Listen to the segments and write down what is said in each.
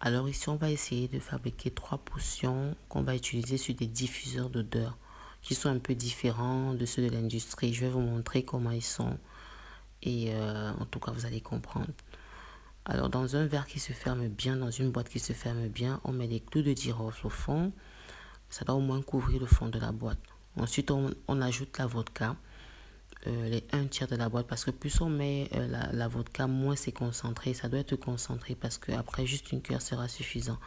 Alors ici, on va essayer de fabriquer 3 potions qu'on va utiliser sur des diffuseurs d'odeur qui sont un peu différents de ceux de l'industrie. Je vais vous montrer comment ils sont et en tout cas, vous allez comprendre. Alors dans un verre qui se ferme bien, dans une boîte qui se ferme bien, on met des clous de girofle au fond. Ça doit au moins couvrir le fond de la boîte. Ensuite, on ajoute la vodka. Les 1/3 de la boîte, parce que plus on met la vodka, moins c'est concentré. Ça doit être concentré parce que après juste une cuillère sera suffisant.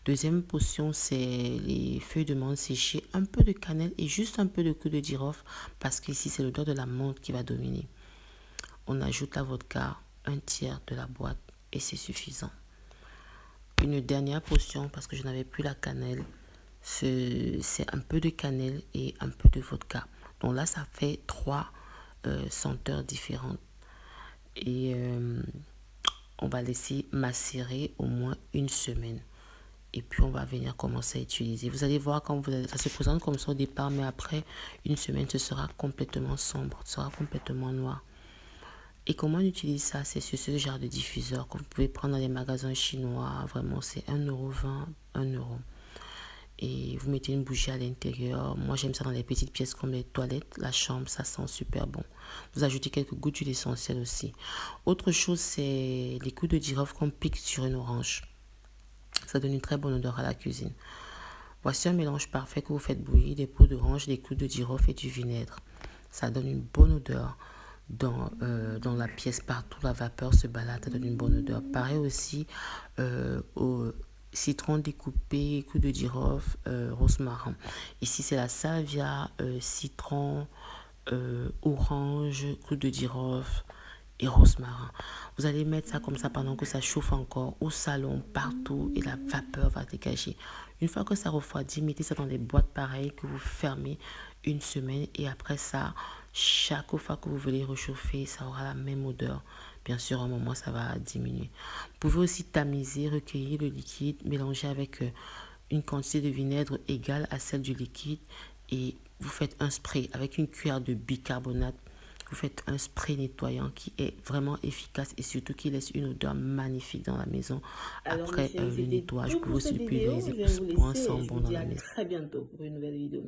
Deuxième potion, c'est les feuilles de menthe séchées, un peu de cannelle et juste un peu de clou de girofle, parce qu'ici c'est l'odeur de la menthe qui va dominer. On ajoute la vodka, 1/3 de la boîte et c'est suffisant. Une dernière potion, parce que je n'avais plus la cannelle, c'est un peu de cannelle et un peu de vodka. Donc là, ça fait 3 senteurs différentes. Et on va laisser macérer au moins une semaine. Et puis on va venir commencer à utiliser. Vous allez voir quand ça se présente comme ça au départ, mais après une semaine, ce sera complètement sombre, ce sera complètement noir. Et comment on utilise ça? C'est sur ce genre de diffuseur que vous pouvez prendre dans les magasins chinois. Vraiment, c'est 1,20 €, 1 €. Et vous mettez une bougie à l'intérieur. Moi, j'aime ça dans les petites pièces comme les toilettes, la chambre, ça sent super bon. Vous ajoutez quelques gouttes d'huile essentielle aussi. Autre chose, c'est les clous de girofle qu'on pique sur une orange. Ça donne une très bonne odeur à la cuisine. Voici un mélange parfait que vous faites bouillir, des peaux d'orange, des clous de girofle et du vinaigre. Ça donne une bonne odeur dans la pièce. Partout la vapeur se balade, ça donne une bonne odeur. Pareil aussi au citron découpé, clou de girofle, rosmarin. Ici c'est la salvia, citron, orange, clou de girofle et rosmarin. Vous allez mettre ça comme ça pendant que ça chauffe encore au salon, partout, et la vapeur va dégager. Une fois que ça refroidit, mettez ça dans des boîtes pareilles que vous fermez une semaine, et après ça, chaque fois que vous voulez réchauffer, ça aura la même odeur. Bien sûr, à un moment, ça va diminuer. Vous pouvez aussi tamiser, recueillir le liquide, mélanger avec une quantité de vinaigre égale à celle du liquide, et vous faites un spray avec une cuillère de bicarbonate. Vous faites un spray nettoyant qui est vraiment efficace et surtout qui laisse une odeur magnifique dans la maison. Alors mes Après chéris, le c'était nettoyage, vous tout pouvez pour aussi cette le vidéo. pulvériser Je vais pour vous un laisser sang et je bon vous dans dis la à maison. très bientôt pour une nouvelle vidéo.